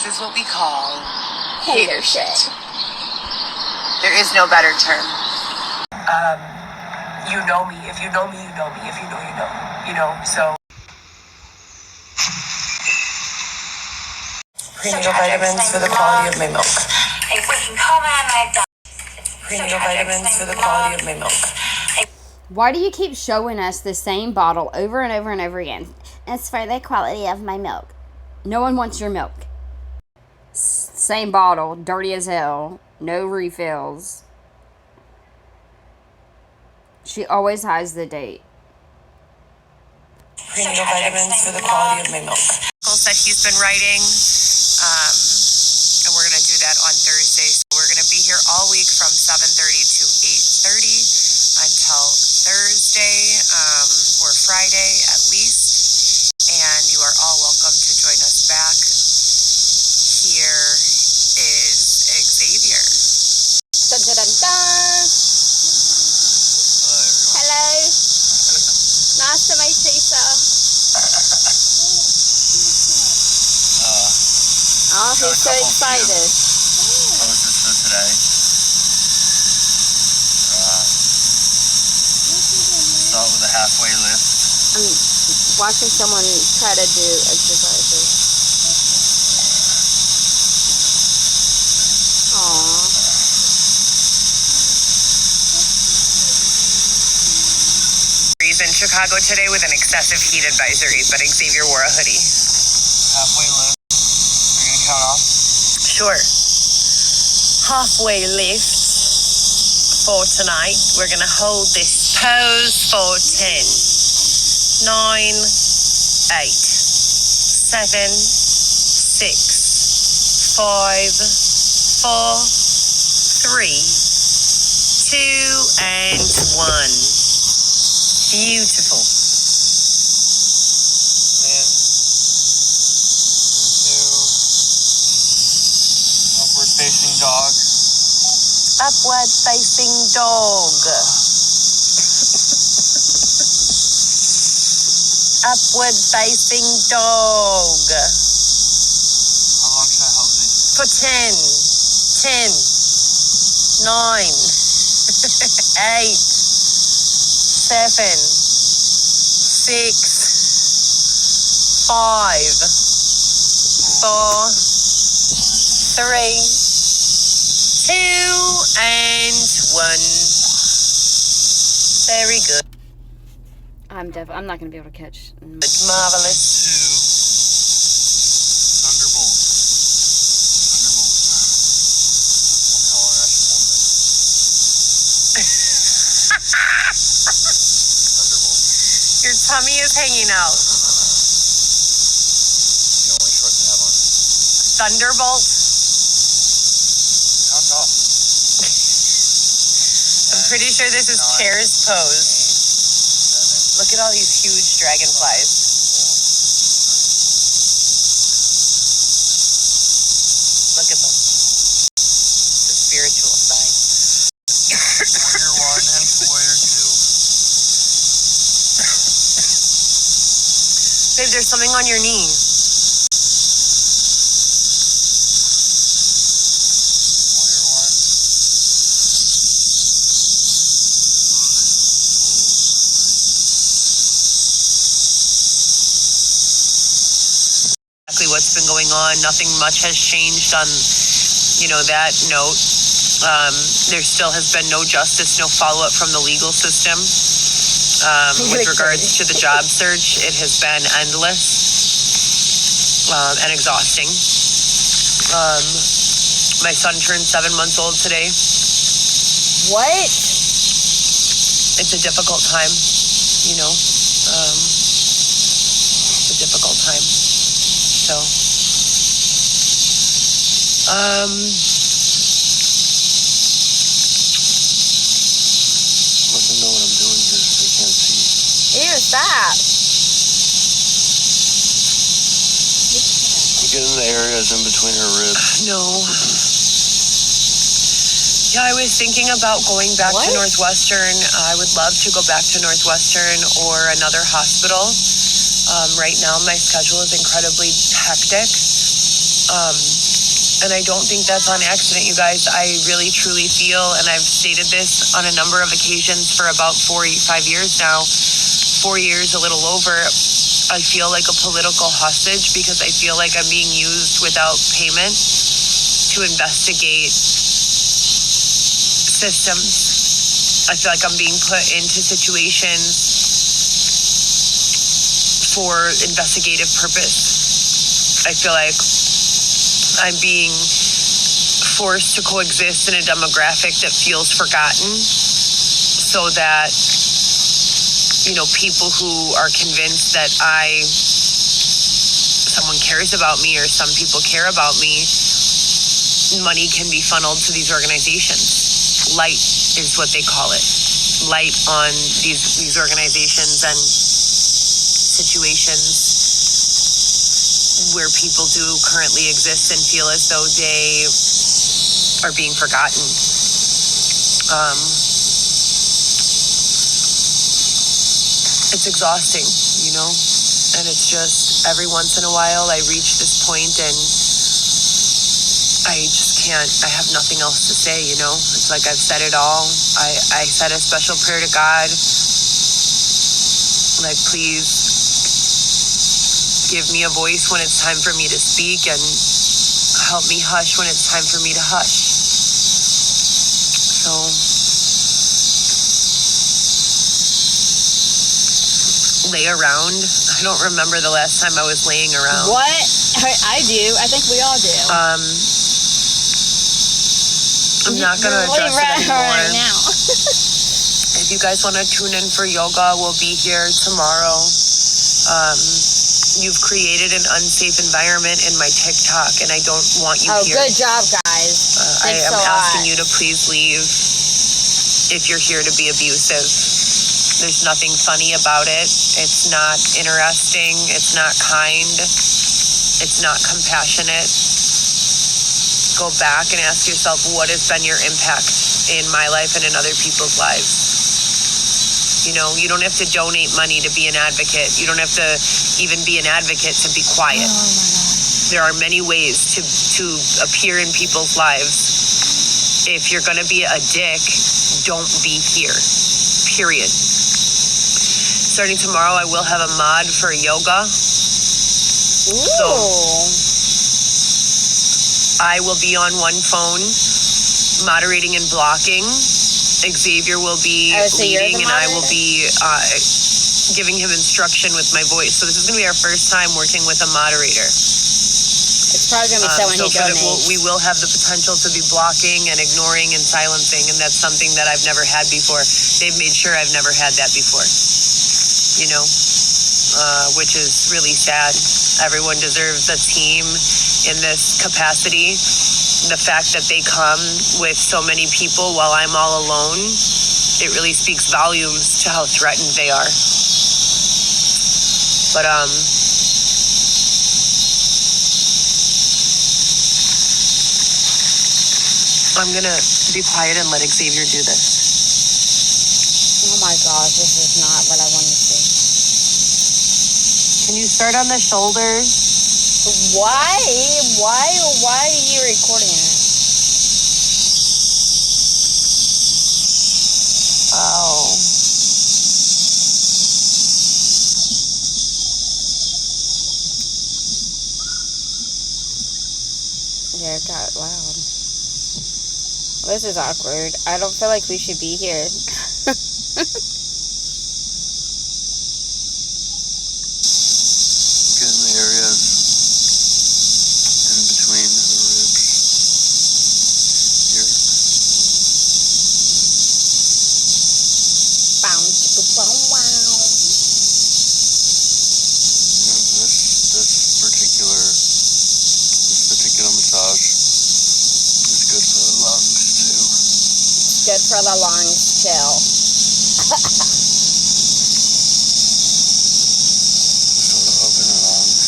is what we call hater shit. There is no better term. You know me. If you know me, you know me. If you know, you know. You know, so. Prenatal vitamins for the quality of my milk. If we can comment, I've done. Prenatal vitamins for the quality of my milk. Why do you keep showing us the same bottle over and over and over again? It's for the quality of my milk. No one wants your milk. Same bottle, dirty as hell, no refills. She always hides the date. Prenatal vitamins for the quality of my milk. That he's been writing, and we're going to do that on Thursday. So we're going to be here all week from 7:30 to 8:30 until Thursday or Friday at least. And you are all welcome to join us back. Here is Xavier. Dun, dun, dun, dun. Hello. Nice to meet you, sir. Oh, he's so excited. Poses for today. Start with a halfway lift. I'm watching someone try to do exercises. Aww. In Chicago today with an excessive heat advisory, but Xavier wore a hoodie. Halfway lift. Are you going to count off? Sure. Halfway lift for tonight. We're going to hold this pose for 10, 9, 8, 7, 6, 5, 4, 3, 2, and 1. Beautiful. And then into upward facing dog. Upward facing dog. Upward facing dog. How long should I hold this? For 10, 9, 8, 7, 6, 5, 4, 3, 2, and 1. Very good. I'm not gonna be able to catch. Marvelous. Two. Thunderbolt. Thunderbolt. Tell me how long I should hold this. Thunderbolt. Your tummy is hanging out. The only shorts I have on. Thunderbolt. Count off. I'm pretty sure this is Chair's pose. 7. Look at all these huge dragonflies. Look at them. It's a spiritual sign. Warrior 1 and Warrior 2. Babe, there's something on your knee. Warrior 1. Exactly what's been going on. Nothing much has changed on, that note. There still has been no justice, no follow-up from the legal system. With regards to the job search, it has been endless and exhausting. My son turned 7 months old today. What? It's a difficult time, it's a difficult time. So, Let them know what I'm doing here so they can't see. Ew, stop. Get in the areas in between her ribs. no. Yeah, I was thinking about going back to Northwestern. I would love to go back to Northwestern or another hospital. Right now, my schedule is incredibly hectic. And I don't think that's on accident, you guys. I really, truly feel, and I've stated this on a number of occasions for about 5 years now, 4 years, a little over, I feel like a political hostage because I feel like I'm being used without payment to investigate systems. I feel like I'm being put into situations for investigative purpose. I feel like I'm being forced to coexist in a demographic that feels forgotten so that, people who are convinced that someone cares about me or some people care about me, money can be funneled to these organizations. Light is what they call it. Light on these organizations and situations where people do currently exist and feel as though they are being forgotten. It's exhausting, and it's just every once in a while I reach this point and I just can't, I have nothing else to say, It's like I've said it all. I said a special prayer to God, like, please give me a voice when it's time for me to speak and help me hush when it's time for me to hush. So lay around. I don't remember the last time I was laying around. What? I do. I think we all do. I'm not going to address it anymore. Right now. If you guys want to tune in for yoga, we'll be here tomorrow. You've created an unsafe environment in my TikTok, and I don't want you here. Oh, good job, guys. I am asking you to please leave if you're here to be abusive. There's nothing funny about it. It's not interesting. It's not kind. It's not compassionate. Go back and ask yourself, what has been your impact in my life and in other people's lives? You don't have to donate money to be an advocate. You don't have to even be an advocate to be quiet. Oh my God. There are many ways to appear in people's lives. If you're going to be a dick, don't be here. Period. Starting tomorrow, I will have a mod for yoga. Ooh. So I will be on one phone, moderating and blocking. Xavier will be leading, and I will be giving him instruction with my voice. So this is going to be our first time working with a moderator. It's probably going to be someone who donates. We will have the potential to be blocking and ignoring and silencing, and that's something that I've never had before. They've made sure I've never had that before, which is really sad. Everyone deserves a team in this capacity. The fact that they come with so many people while I'm all alone, it really speaks volumes to how threatened they are. But I'm gonna be quiet and let Xavier do this. Oh my gosh, this is not what I want to see. Can you start on the shoulders? Why are you recording it? Oh. Yeah, it got loud. This is awkward. I don't feel like we should be here. Get in the areas in between the ribs here. This particular massage is good for the lungs too. It's good for the lungs, chill. Sort of open the lungs.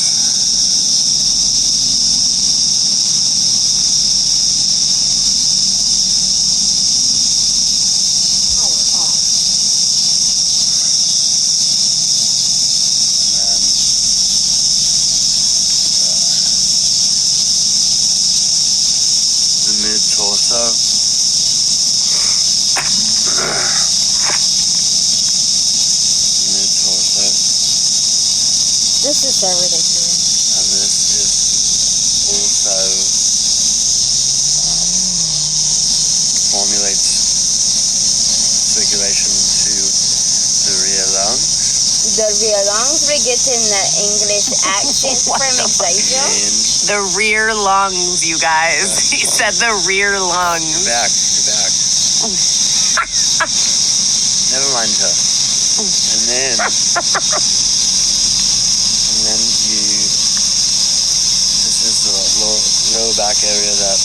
And then So, mid-torso. This is so ridiculous. And this is also formulates circulation to the rear lungs. The real lungs, we're getting the English accent from Xavier. And The rear lungs, you guys. He said the rear lungs. you're back. Never mind her. And then you, this is the lower back area that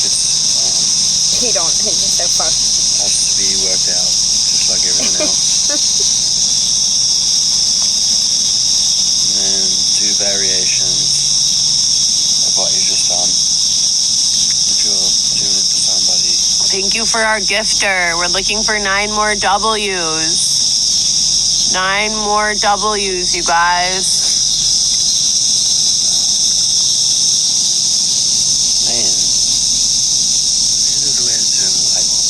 gets, He don't, he's just so fucked. has to be worked out, just like everything else. And then do variations of what you just done. If you're doing it for somebody. Thank you for our gifter. We're looking for 9 more W's. 9 more W's, you guys. Man, where did we turn the light on?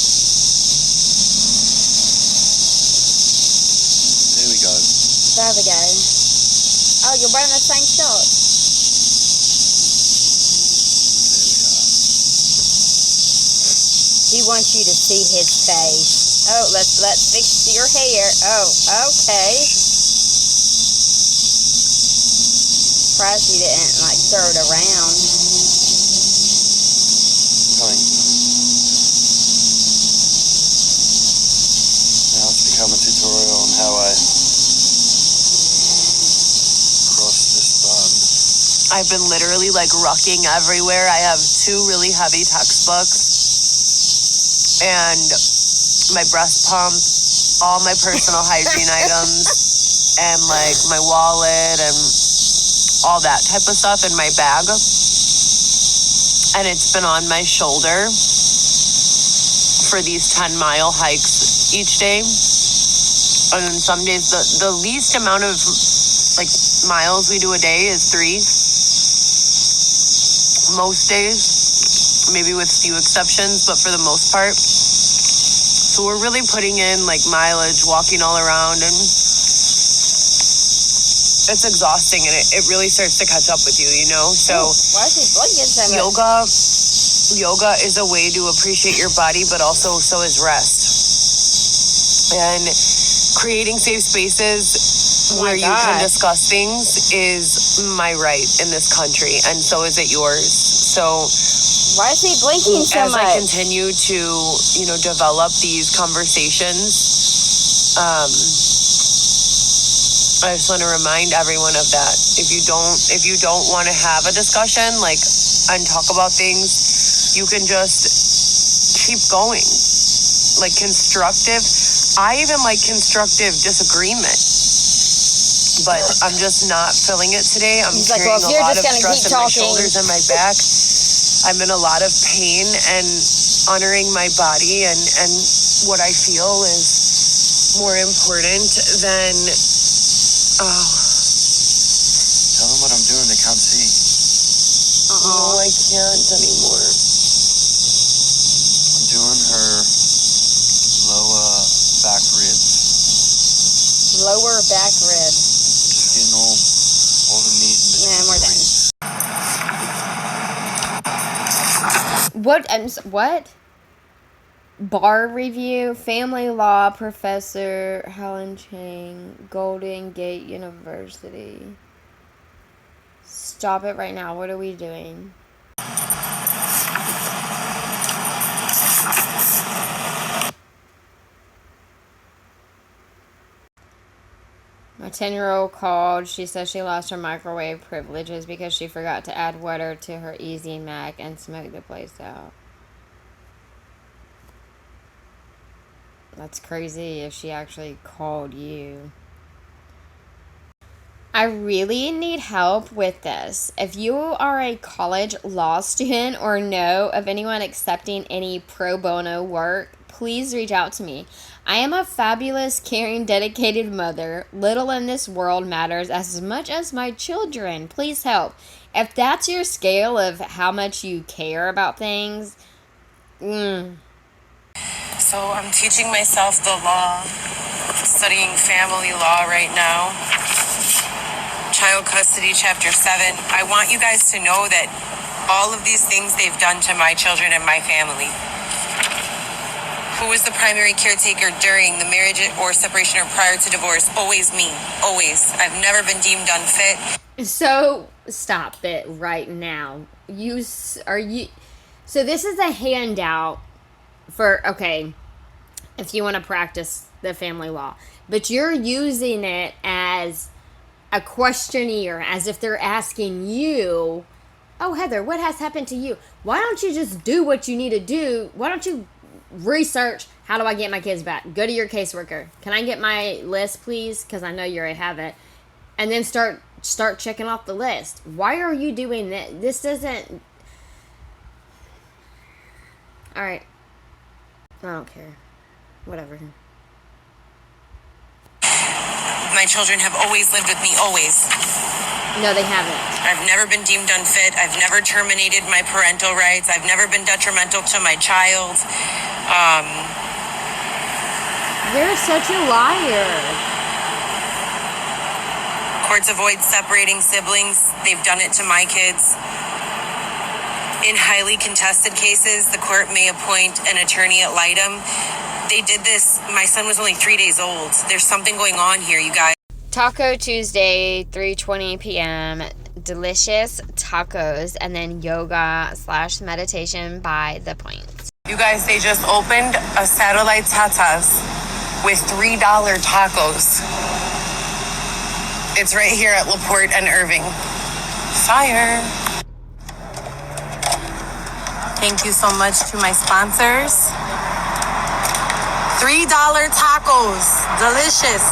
There we go. There we go. Oh, you're wearing the same shorts. There we are. He wants you to see his face. Oh, let's fix your hair. Oh, okay. Surprised he didn't like throw it around. Coming. Now it's become a tutorial on how I cross this bun. I've been literally like rucking everywhere. I have 2 really heavy textbooks and my breast pump, all my personal hygiene items, and like my wallet and all that type of stuff in my bag. And it's been on my shoulder for these 10-mile hikes each day. And then some days, the least amount of like miles we do a day is 3. Most days, maybe with few exceptions, but for the most part. So we're really putting in like mileage, walking all around, and it's exhausting, and it really starts to catch up with you, you know? So Why is he blinking so much? yoga is a way to appreciate your body, but also so is rest. And creating safe spaces Oh my where you can God. discuss things is my right in this country, and so is it yours. So Why is he blinking so as I much? continue to, develop these conversations, I just want to remind everyone of that. If you don't want to have a discussion, like, and talk about things, you can just keep going. Like constructive. I even like constructive disagreement. But I'm just not feeling it today. I'm He's like, carrying well, if a you're lot just of gonna stress keep in my talking. shoulders and my back. I'm in a lot of pain, and honoring my body and what I feel is more important than, Tell them what I'm doing, they can't see. no, I can't anymore. I'm doing her lower back ribs. Lower back rib. Just getting all the meat in between. Yeah, we're done. What? Bar review, family law professor Helen Chang, Golden Gate University. Stop it right now. What are we doing? My 10-year-old called. She says she lost her microwave privileges because she forgot to add water to her Easy Mac and smoked the place out. That's crazy if she actually called you. I really need help with this. If you are a college law student or know of anyone accepting any pro bono work, please reach out to me. I am a fabulous, caring, dedicated mother. Little in this world matters as much as my children. Please help. If that's your scale of how much you care about things, So I'm teaching myself the law, studying family law right now. Child custody, chapter 7. I want you guys to know that all of these things they've done to my children and my family. Who was the primary caretaker during the marriage or separation or prior to divorce? Always me. Always. I've never been deemed unfit. so stop it right now. So this is a handout for, okay, if you want to practice the family law, but you're using it as a questionnaire, as if they're asking you, oh, Heather, what has happened to you? Why don't you just do what you need to do? Why don't you research, how do I get my kids back? Go to your caseworker. Can I get my list, please? Because I know you already have it. And then start checking off the list. Why are you doing that? This doesn't... All right. I don't care. Whatever. My children have always lived with me, always. No, they haven't. I've never been deemed unfit. I've never terminated my parental rights. I've never been detrimental to my child. You're such a liar. Courts avoid separating siblings. They've done it to my kids. In highly contested cases, the court may appoint an attorney ad litem. They did this. My son was only 3 days old. There's something going on here, you guys. Taco Tuesday, 3:20 p.m. Delicious tacos, and then yoga/meditation by The Point. You guys, they just opened a satellite tatas with $3 tacos. It's right here at LaPorte and Irving. Fire. Thank you so much to my sponsors. $3 tacos. Delicious.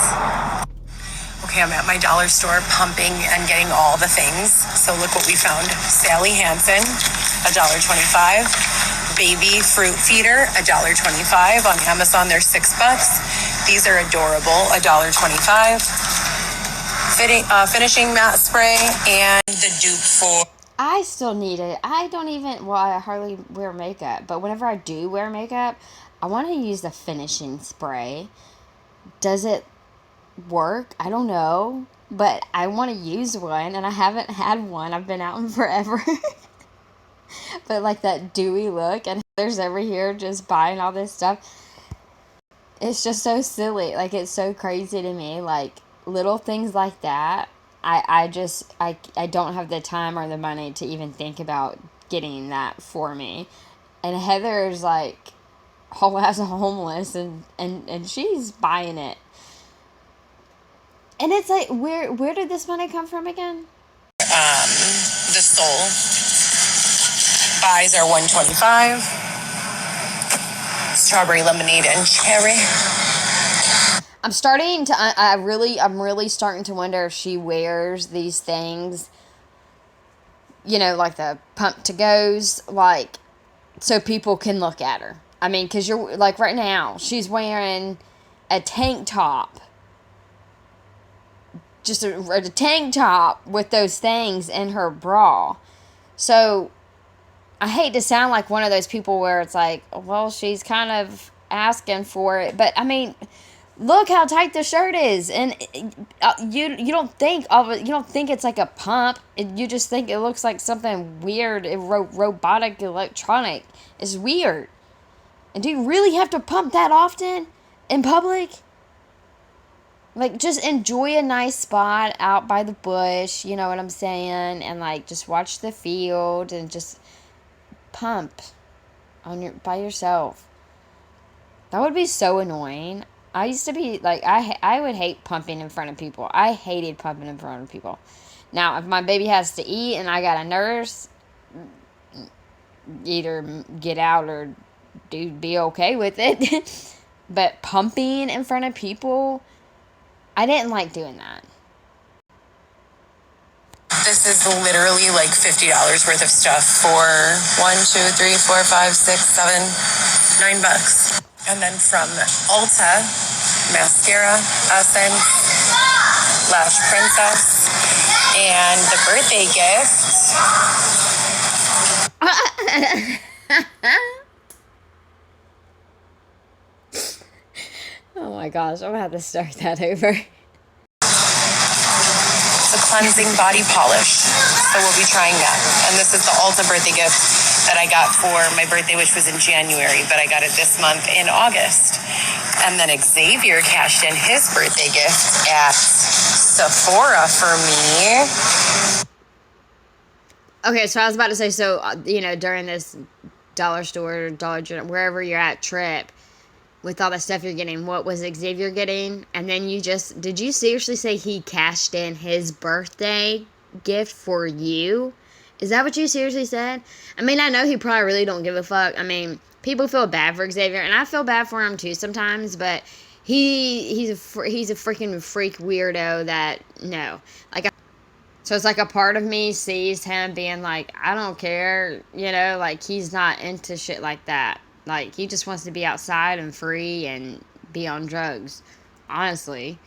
Okay, I'm at my dollar store pumping and getting all the things. So look what we found. Sally Hansen, $1.25. Baby fruit feeder, $1.25. On Amazon, they're $6. These are adorable, $1.25. Finishing matte spray and the dupe for... I still need it. I hardly wear makeup, but whenever I do wear makeup, I want to use the finishing spray. Does it work? I don't know, but I want to use one, and I haven't had one. I've been out in forever. But like that dewy look, and there's over here just buying all this stuff. It's just so silly. Like, it's so crazy to me. Like, little things like that. I don't have the time or the money to even think about getting that for me. And Heather's like whole ass homeless, and she's buying it. And it's like, where did this money come from again? The Soul. Buys are $1.25. Strawberry lemonade and cherry. I'm really starting to wonder if she wears these things, like the pump to goes, like, so people can look at her. I mean, because you're, like, right now, she's wearing a tank top. Just a tank top with those things in her bra. So, I hate to sound like one of those people where it's like, well, she's kind of asking for it. But, I mean, look how tight the shirt is. And you don't think of it. You don't think it's like a pump. You just think it looks like something weird, robotic, electronic. It's weird. And do you really have to pump that often in public? Like, just enjoy a nice spot out by the bush, you know what I'm saying? And, like, just watch the field and just pump by yourself. That would be so annoying. I used to be, like, I would hate pumping in front of people. I hated pumping in front of people. Now, if my baby has to eat and I got a nurse, either get out or be okay with it. But pumping in front of people, I didn't like doing that. This is literally like $50 worth of stuff for $1, $2, $3, $4, $5, $6, $7, $9. And then from Ulta, mascara, essence, Lash Princess, and the birthday gift. Oh my gosh, I'm gonna have to start that over. The cleansing body polish. So we'll be trying that. And this is the Ulta birthday gift that I got for my birthday, which was in January, but I got it this month in August. And then Xavier cashed in his birthday gift at Sephora for me. Okay, so I was about to say, so, during this dollar store, Dollar General, wherever you're at trip, with all the stuff you're getting, what was Xavier getting? And then did you seriously say he cashed in his birthday gift for you? Is that what you seriously said? I mean, I know he probably really don't give a fuck. I mean, people feel bad for Xavier, and I feel bad for him too sometimes, but he's a freaking freak weirdo that, no. So it's like a part of me sees him being like, I don't care, like he's not into shit like that. Like, he just wants to be outside and free and be on drugs, honestly.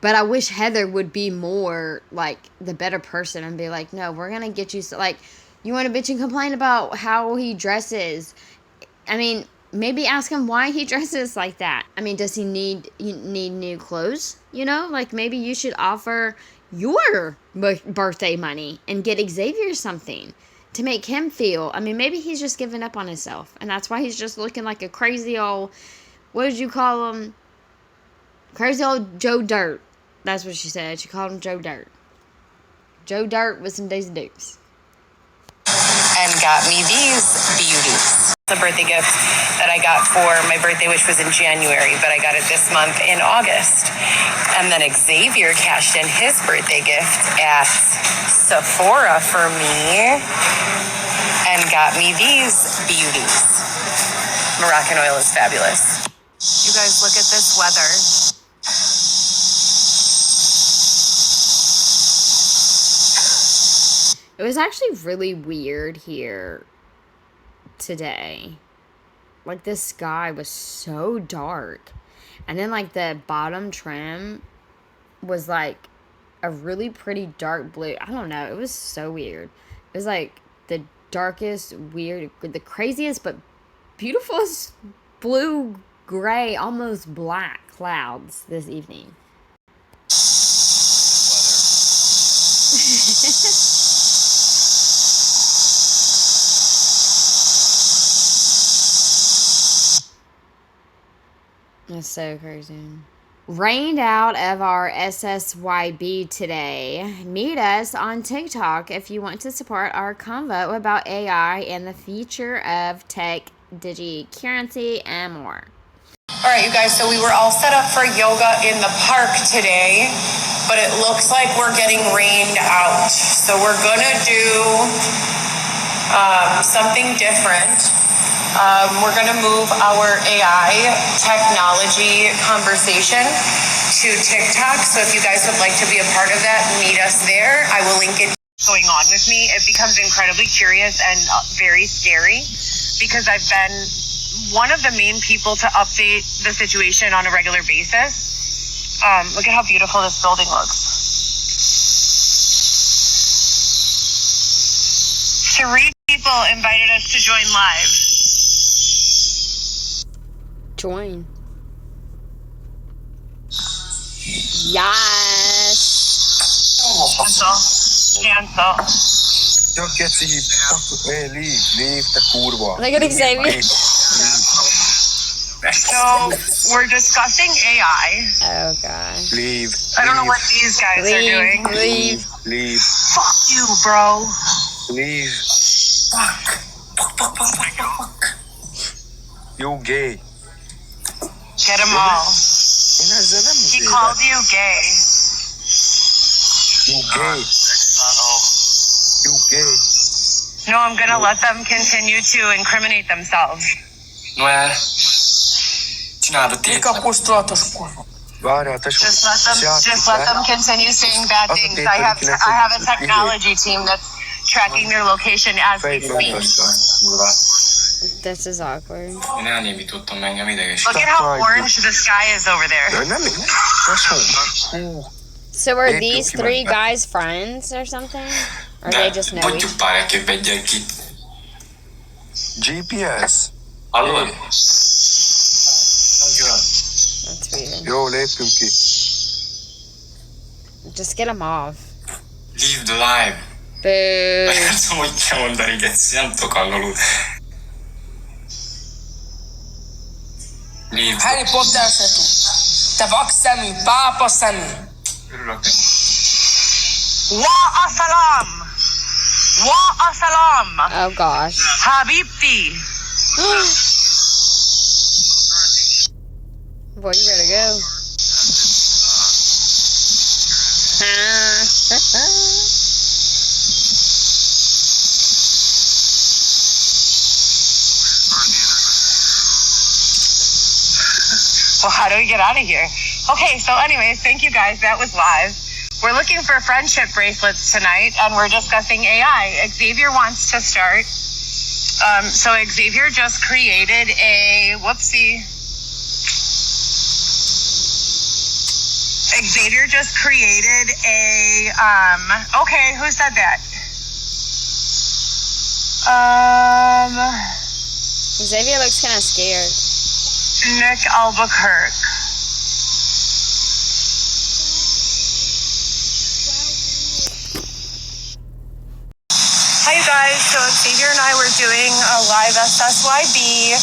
But I wish Heather would be more, like, the better person and be like, no, we're going to get you, like, you want to bitch and complain about how he dresses. I mean, maybe ask him why he dresses like that. I mean, does he need new clothes? Like, maybe you should offer your birthday money and get Xavier something to make him feel, I mean, maybe he's just giving up on himself, and that's why he's just looking like a crazy old, what did you call him? Crazy old Joe Dirt. That's what she said. She called him Joe Dirt. Joe Dirt with some Daisy Dukes. And got me these beauties. The birthday gift that I got for my birthday, which was in January, but I got it this month in August. And then Xavier cashed in his birthday gift at Sephora for me and got me these beauties. Moroccan oil is fabulous. You guys, look at this weather. It was actually really weird here today. Like, the sky was so dark, and then like the bottom trim was like a really pretty dark blue. I don't know, it was so weird. It was like the darkest, weird, the craziest but beautifulest blue, gray, almost black clouds this evening. That's so crazy. Rained out of our SSYB today. Meet us on TikTok if you want to support our convo about AI and the future of tech, currency, and more. All right, you guys, so we were all set up for yoga in the park today, but it looks like we're getting rained out. So we're gonna do something different. We're going to move our AI technology conversation to TikTok. So if you guys would like to be a part of that, meet us there. I will link it. Going on with me, it becomes incredibly curious and very scary because I've been one of the main people to update the situation on a regular basis. Look at how beautiful this building looks. 3 people invited us to join live. Join. Yes. Cancel. Jag get to you. Leave the kurva. Look at Xavier. So we're discussing AI. Oh god. Leave. I don't know what these guys are doing. Leave. Fuck you, bro. Leave. Fuck. You gay. Get them all. He called you gay. You gay. You gay. No, I'm gonna let them continue to incriminate themselves. Nu é. Sinä Mikä pustoa tuossa kurva? Just let them continue saying bad things. I have a technology team that's tracking their location as we speak. This is awkward. Én elnémítottam, engem ideges. Look at how orange the sky is over there. Nem, tesó. So are Épjünk these ki three meg. guys friends or something? Or they just know each Mondjuk párjaképp egyek ki. GPS. Hallod? That's weird. Jó, lépjünk ki. Just get them off. Leave the live. Boo. Nem tudom, hogy kell mondani, Geci, nem tudok angolul. Leave the... Harry Potter se tud. Te vakszemű, pápa szemű. Örülök. Wa assalam! Wa assalam! Oh gosh. Habibti! Boy, you better go. Well, how do we get out of here? Okay, so anyways, thank you guys. That was live. We're looking for friendship bracelets tonight, and we're discussing AI. Xavier wants to start. So Xavier just created a whoopsie. Xavier just created a okay, who said that? Xavier looks kind of scared. Nick Albuquerque. Hi you guys, so Xavier and I were doing a live SSYB,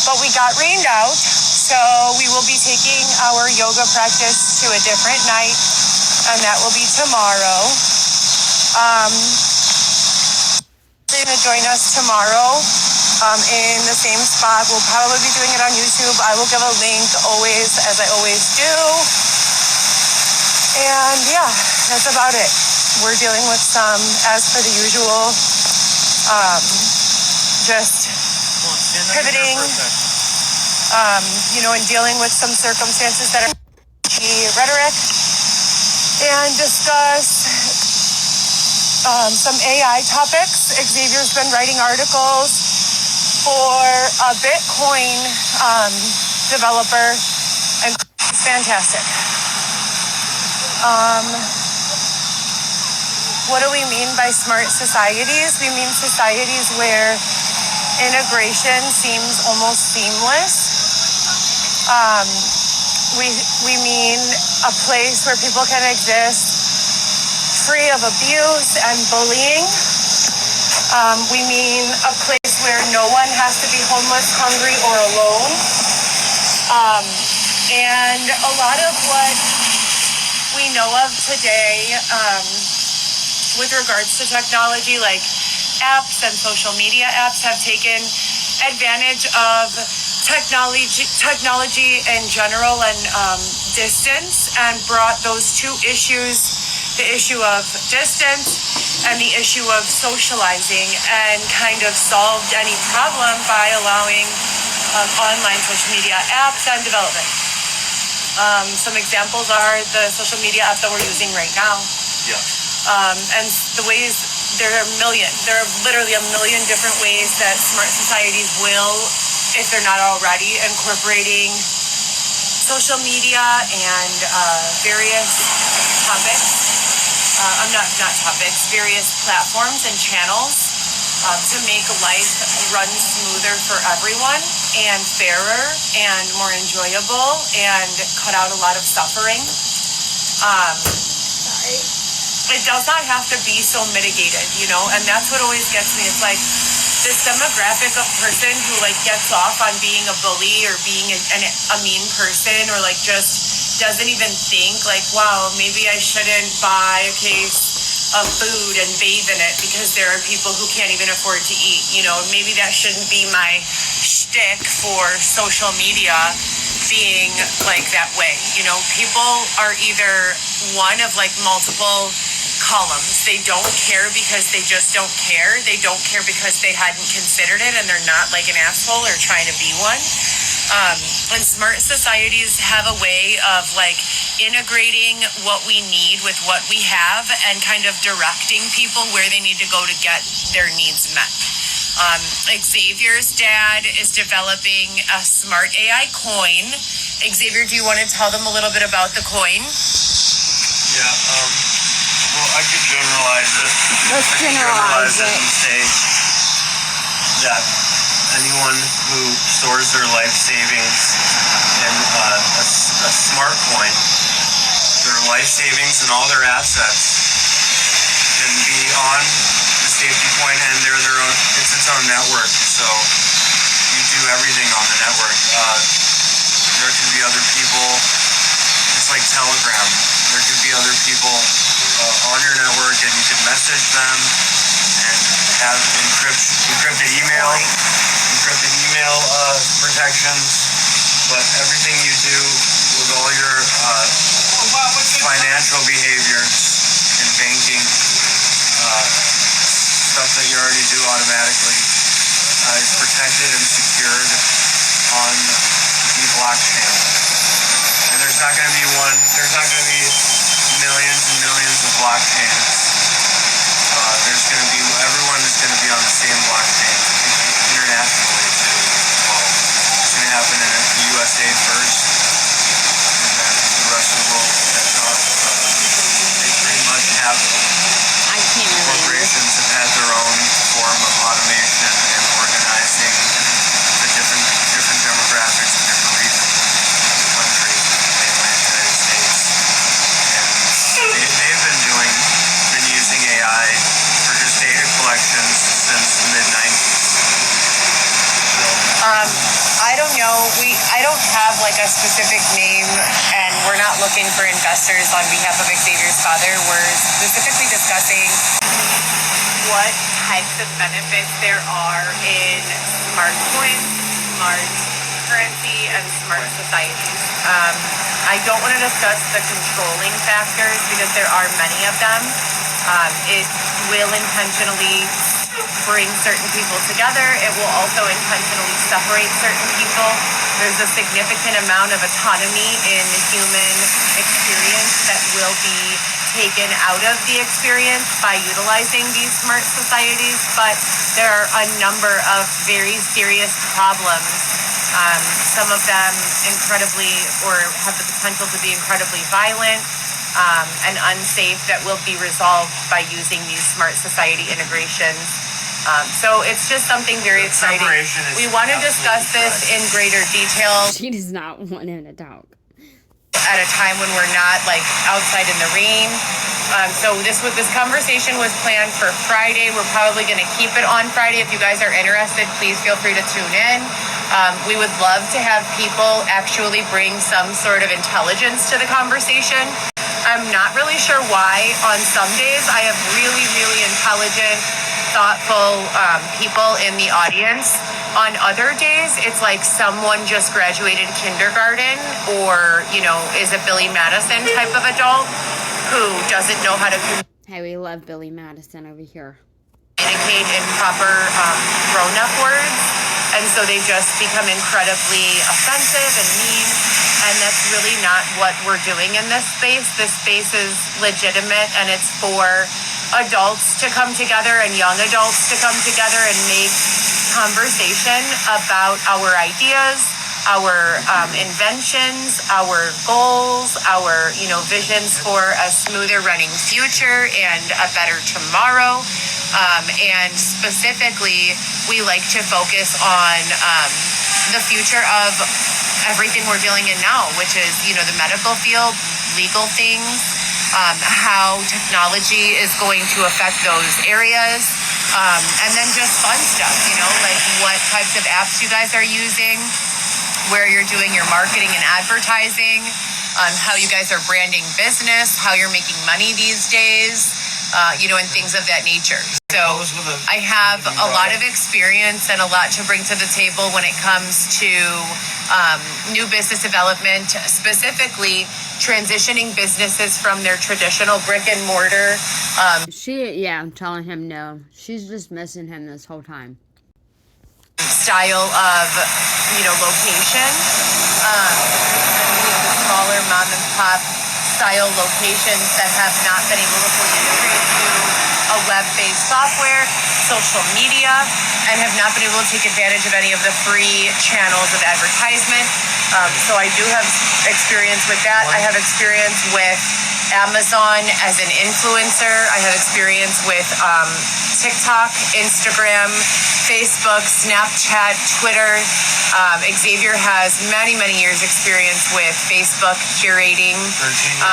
but we got rained out, so we will be taking our yoga practice to a different night, and that will be tomorrow. They're gonna join us tomorrow in the same spot. We'll probably be doing it on YouTube. I will give a link always, as I always do. And yeah, that's about it. We're dealing with some, as per the usual, just pivoting, and dealing with some circumstances that are rhetoric, and discuss some AI topics. Xavier's been writing articles for a Bitcoin developer, and it's fantastic. What do we mean by smart societies? We mean societies where integration seems almost seamless. We mean a place where people can exist free of abuse and bullying. We mean a place where no one has to be homeless, hungry, or alone. And a lot of what we know of today with regards to technology, like apps and social media apps, have taken advantage of technology in general and distance, and brought those two issues, the issue of distance and the issue of socializing, and kind of solved any problem by allowing online social media apps and development. Some examples are the social media app that we're using right now. Yeah. And the ways, there are literally a million different ways that smart societies will, if they're not already, incorporating social media and various topics, various platforms and channels to make life run smoother for everyone and fairer and more enjoyable and cut out a lot of suffering. It does not have to be so mitigated, and that's what always gets me. It's like this demographic of person who gets off on being a bully or being a mean person, or just doesn't even think wow, maybe I shouldn't buy a case of food and bathe in it because there are people who can't even afford to eat. Maybe that shouldn't be my shtick for social media being that way. People are either one of multiple columns. They don't care because they just don't care. They don't care because they hadn't considered it, and they're not an asshole or trying to be one. And smart societies have a way of integrating what we need with what we have, and kind of directing people where they need to go to get their needs met. Xavier's dad is developing a smart AI coin. Xavier, do you want to tell them a little bit about the coin? Yeah, well, I could generalize it. Let's I could generalize it. and say that anyone who stores their life savings in a smart coin, their life savings and all their assets can be on the safety coin, and they're their own. It's its own network, so you do everything on the network. There can be other people. It's like Telegram. There could be other people on your network, and you can message them and have encrypted email protections. But everything you do with all your financial behaviors and banking, stuff that you already do automatically, is protected and secured on the blockchain. And there's not going to be millions and millions of blockchains. Everyone is going to be on the same blockchain internationally too. Well, it's going to happen in the USA first, and then the rest of the world will catch on. They pretty much have, I can't really. corporations have had their own form of automation and organizing the different demographics in different regions of the country, mainland United States. And they've been using AI for just data collections since the mid-90s. I don't know. I don't have like a specific name, and we're not looking for investors on behalf of Xavier's father. We're specifically discussing what types of benefits there are in smart coins, smart currency, and smart societies. I don't want to discuss the controlling factors because there are many of them. It will intentionally bring certain people together. It will also intentionally separate certain people. There's a significant amount of autonomy in human experience that will be taken out of the experience by utilizing these smart societies, but there are a number of very serious problems. Some of them incredibly, or have the potential to be incredibly violent, and unsafe, that will be resolved by using these smart society integrations. So it's just something very exciting. We want to discuss this in greater detail She does not want him to talk. at a time when we're not like outside in the rain. So this conversation was planned for Friday. We're probably going to keep it on Friday. If you guys are interested, please feel free to tune in. We would love to have people actually bring some sort of intelligence to the conversation. I'm not really sure why. On some days, I have really, really intelligent, thoughtful people in the audience. On other days, it's like someone just graduated kindergarten, or, is a Billy Madison type of adult who doesn't know how to Hey, we love Billy Madison over here. communicate in proper grown-up words. And so they just become incredibly offensive and mean. And that's really not what we're doing in this space. This space is legitimate, and it's for adults to come together and young adults to come together and make conversation about our ideas, our inventions, our goals, our visions for a smoother running future and a better tomorrow. And specifically, we like to focus on the future of everything we're dealing in now, which is the medical field, legal things, how technology is going to affect those areas, and then just fun stuff, like what types of apps you guys are using, where you're doing your marketing and advertising, how you guys are branding business, how you're making money these days, and things of that nature. So I have a lot of experience and a lot to bring to the table when it comes to new business development, specifically transitioning businesses from their traditional brick and mortar. I'm telling him no. She's just missing him this whole time. Style of, location. The smaller mom and pop style locations that have not been able to fully integrate to a web-based software. social media and have not been able to take advantage of any of the free channels of advertisement. So I do have experience with that. I have experience with Amazon as an influencer. I have experience with TikTok, Instagram, Facebook, Snapchat, Twitter. Xavier has many, many years experience with Facebook curating. 13 years.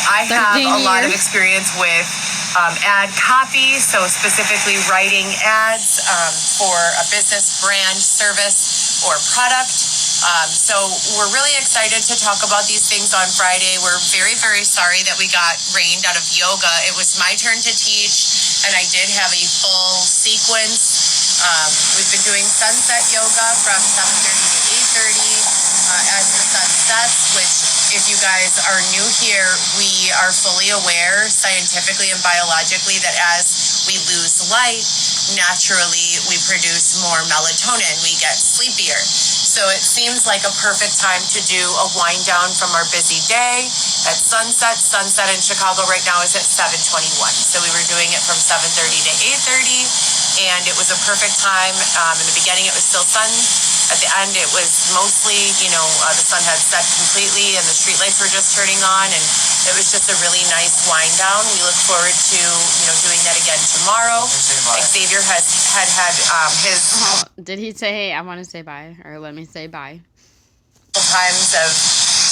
I have 13 a lot of years. experience with ad copy, so specifically writing ads for a business, brand, service, or product. So we're really excited to talk about these things on Friday. We're very, very sorry that we got rained out of yoga. It was my turn to teach, and I did have a full sequence. We've been doing sunset yoga from 7:30 to 8:30 as the sun sets, which if you guys are new here, we are fully aware scientifically and biologically that as we lose light, naturally we produce more melatonin. We get sleepier. So it seems like a perfect time to do a wind down from our busy day at sunset. Sunset in Chicago right now is at 7:21. So we were doing it from 7:30 to 8:30, and it was a perfect time. In the beginning, it was still sun. At the end, it was mostly, the sun had set completely and the streetlights were just turning on, and it was just a really nice wind down. We look forward to, doing that again tomorrow. Xavier had his Did he say, hey, I want to say bye? Or let me say bye? times of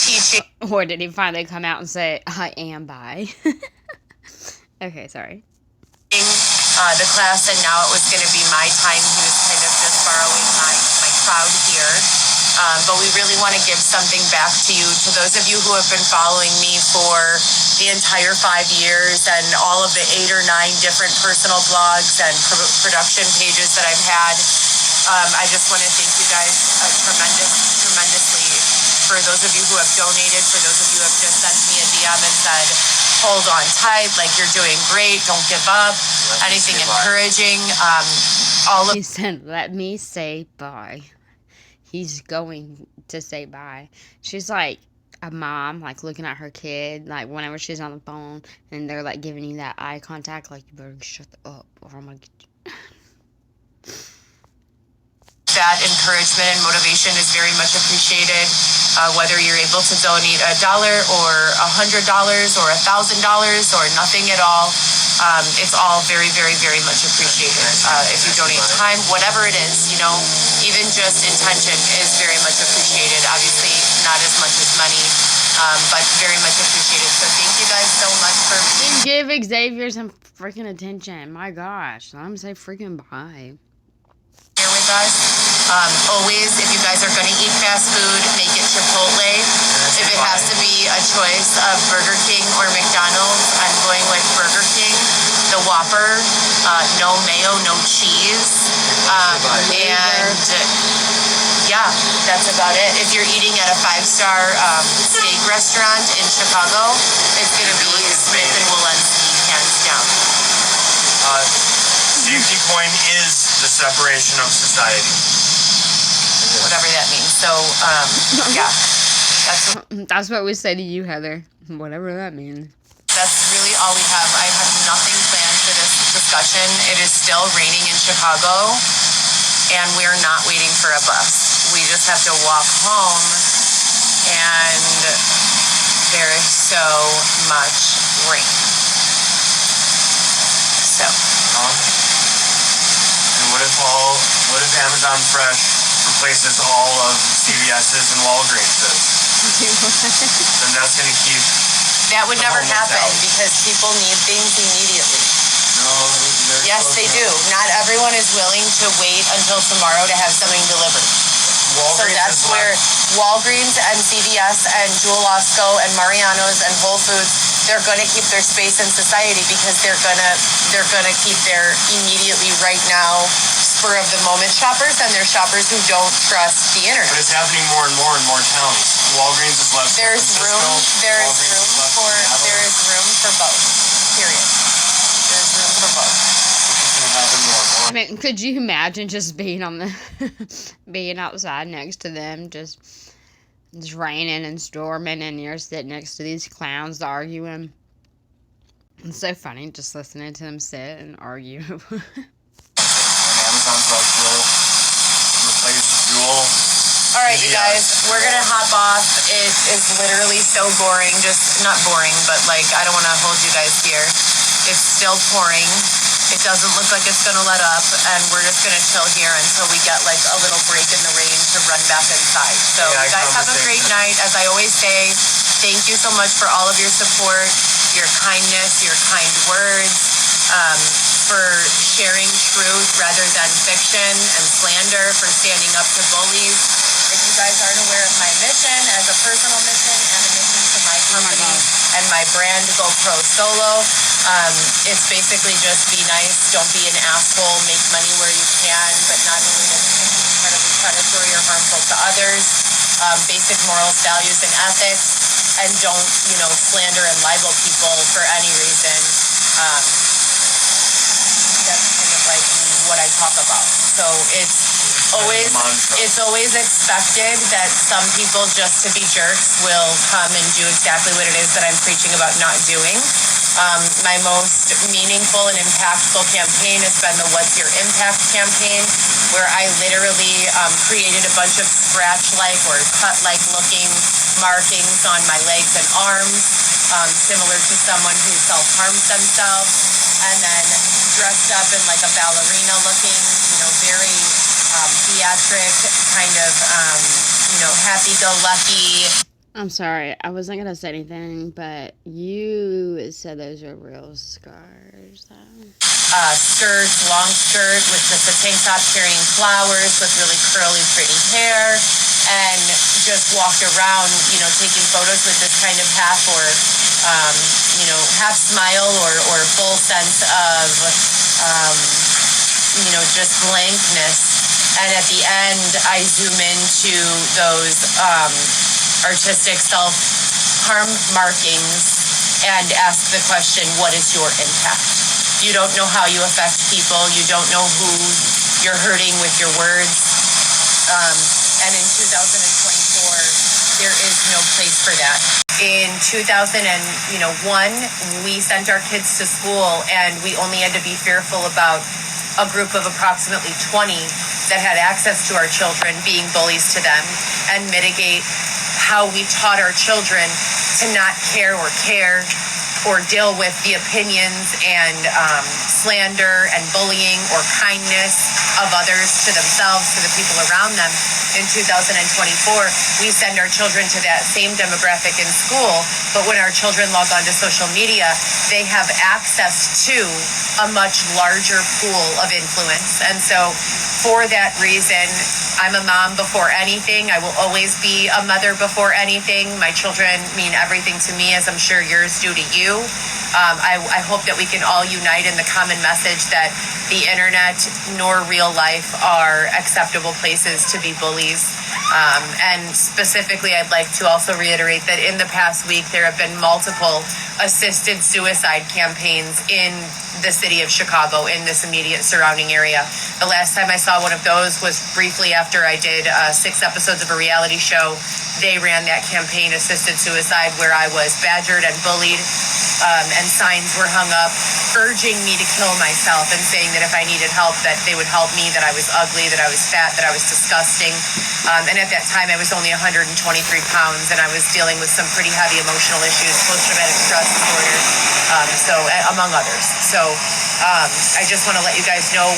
teaching. Or did he finally come out and say, I am bye? Okay, sorry. The class, and now it was going to be my time. He was kind of just borrowing my crowd here. But we really want to give something back to you, to those of you who have been following me for the entire 5 years and all of the 8 or 9 different personal blogs and production pages that I've had. I just want to thank you guys tremendously for those of you who have donated, for those of you who have just sent me a DM and said, hold on tight, like you're doing great, don't give up, anything encouraging. All of He said, let me say bye. He's going to say bye. She's like a mom, like looking at her kid, like whenever she's on the phone and they're like giving you that eye contact, like you better shut up or I'm gonna get you. that encouragement and motivation is very much appreciated. Whether you're able to donate $1 or $100 or $1,000 or nothing at all, it's all very, very, very much appreciated. If you donate time, whatever it is, even just intention is very much appreciated. Obviously, not as much as money, but very much appreciated. So thank you guys so much for being Give Xavier some freaking attention. My gosh, let him say freaking bye. here with us. Always, if you guys are going to eat fast food, make it Chipotle. If it has to be a choice of Burger King or McDonald's, I'm going with Burger King. The Whopper, no mayo, no cheese. And yeah, that's about it. If you're eating at a 5-star steak restaurant in Chicago, it's going to be Smith and Wolenski, hands down. Safety coin is the separation of society. Whatever that means. So, yeah, That's what we say to you, Heather. Whatever that means. that's really all we have. I have nothing planned for this discussion. It is still raining in Chicago, and we're not waiting for a bus. We just have to walk home, and there is so much rain. So, And what if Amazon Fresh replaces all of CVS's and Walgreens's? Then that's going to keep. that would never homeless happen out. because people need things immediately. No, Yes, they do. Not everyone is willing to wait until tomorrow to have something delivered. So that's where Walgreens and CVS and Jewel Osco and Mariano's and Whole Foods, they're going to keep their space in society because they're going to keep their immediately right now spur of the moment shoppers and their shoppers who don't trust the internet. But it's happening more and more in more towns. Walgreens is left. There is room for both. Period. There's room for both. It's going to happen more and more. I mean, could you imagine just being on the being outside next to them, just raining and storming, and you're sitting next to these clowns arguing? It's so funny just listening to them sit and argue. All right, you guys, we're gonna hop off. It is literally so boring. Just not boring, but like I don't want to hold you guys here. It's still pouring. It doesn't look like it's gonna let up, and we're just gonna chill here until we get like a little break in the rain to run back inside. So you guys have a great night. As I always say, thank you so much for all of your support, your kindness, your kind words, for sharing truth rather than fiction and slander, for standing up to bullies. If you guys aren't aware of my mission as a personal mission and a mission to my company and my brand, GoPro Solo, it's basically just be nice, don't be an asshole, make money where you can, but not only does it make you incredibly predatory or harmful to others, basic morals, values, and ethics, and don't, slander and libel people for any reason. That's kind of like what I talk about. So it's always expected that some people, just to be jerks, will come and do exactly what it is that I'm preaching about not doing. My most meaningful and impactful campaign has been the What's Your Impact campaign, where I literally created a bunch of scratch-like or cut-like looking markings on my legs and arms, similar to someone who self-harms themselves, and then dressed up in like a ballerina looking, very theatric, kind of, happy-go-lucky. I'm sorry, I wasn't gonna say anything, but you said those are real scars. Skirts, long skirt with just a tank top carrying flowers with really curly, pretty hair, and just walked around, taking photos with this kind of half smile or full sense of, just blankness. And at the end, I zoom into those artistic self-harm markings and ask the question, what is your impact? You don't know how you affect people. You don't know who you're hurting with your words. And in 2024, there is no place for that. In 2001, we sent our kids to school, and we only had to be fearful about a group of approximately 20 that had access to our children being bullies to them, and mitigate how we taught our children to not care or deal with the opinions and slander and bullying or kindness of others to themselves, to the people around them. In 2024, we send our children to that same demographic in school, but when our children log on to social media, they have access to a much larger pool of influence. And so for that reason, I'm a mom before anything. I will always be a mother before anything. My children mean everything to me, as I'm sure yours do to you. I hope that we can all unite in the common message that the internet nor real life are acceptable places to be bullies. And specifically, I'd like to also reiterate that in the past week, there have been multiple assisted suicide campaigns in the city of Chicago, in this immediate surrounding area. The last time I saw one of those was briefly after I did 6 episodes of a reality show. They ran that campaign, Assisted Suicide, where I was badgered and bullied, and signs were hung up urging me to kill myself and saying that if I needed help, that they would help me, that I was ugly, that I was fat, that I was disgusting. And at that time, I was only 123 pounds, and I was dealing with some pretty heavy emotional issues, post-traumatic stress disorder, among others. So I just want to let you guys know,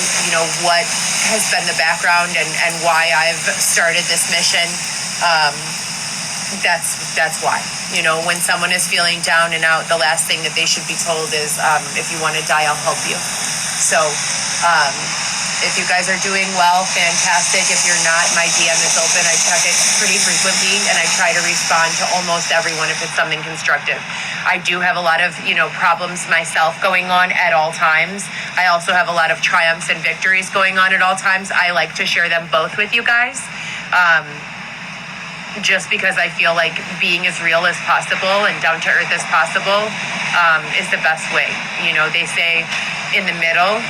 what has been the background and why I've started this mission. That's why. When someone is feeling down and out, the last thing that they should be told is, if you want to die, I'll help you. So if you guys are doing well, fantastic. If you're not, my DM is open. I check it pretty frequently, and I try to respond to almost everyone if it's something constructive. I do have a lot of, problems myself going on at all times. I also have a lot of triumphs and victories going on at all times. I like to share them both with you guys. Just because I feel like being as real as possible and down to earth as possible is the best way. They say in the middle,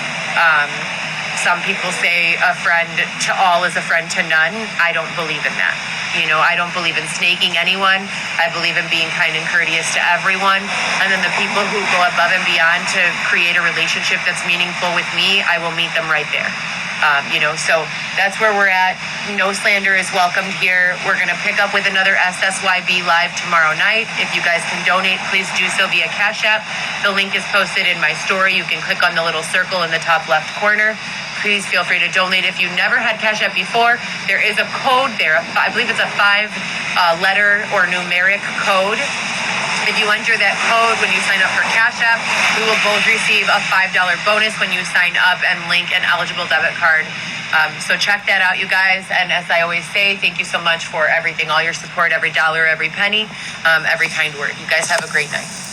some people say a friend to all is a friend to none. I don't believe in that. I don't believe in snaking anyone. I believe in being kind and courteous to everyone. And then the people who go above and beyond to create a relationship that's meaningful with me, I will meet them right there. So that's where we're at. No slander is welcomed here. We're going to pick up with another SSYB live tomorrow night. If you guys can donate, please do so via Cash App. The link is posted in my story. You can click on the little circle in the top left corner. Please feel free to donate. If you never had Cash App before, there is a code there. I believe it's a 5-letter or numeric code. If you enter that code when you sign up for Cash App, we will both receive a $5 bonus when you sign up and link an eligible debit card. So check that out, you guys. And as I always say, thank you so much for everything, all your support, every dollar, every penny, every kind word. You guys have a great night.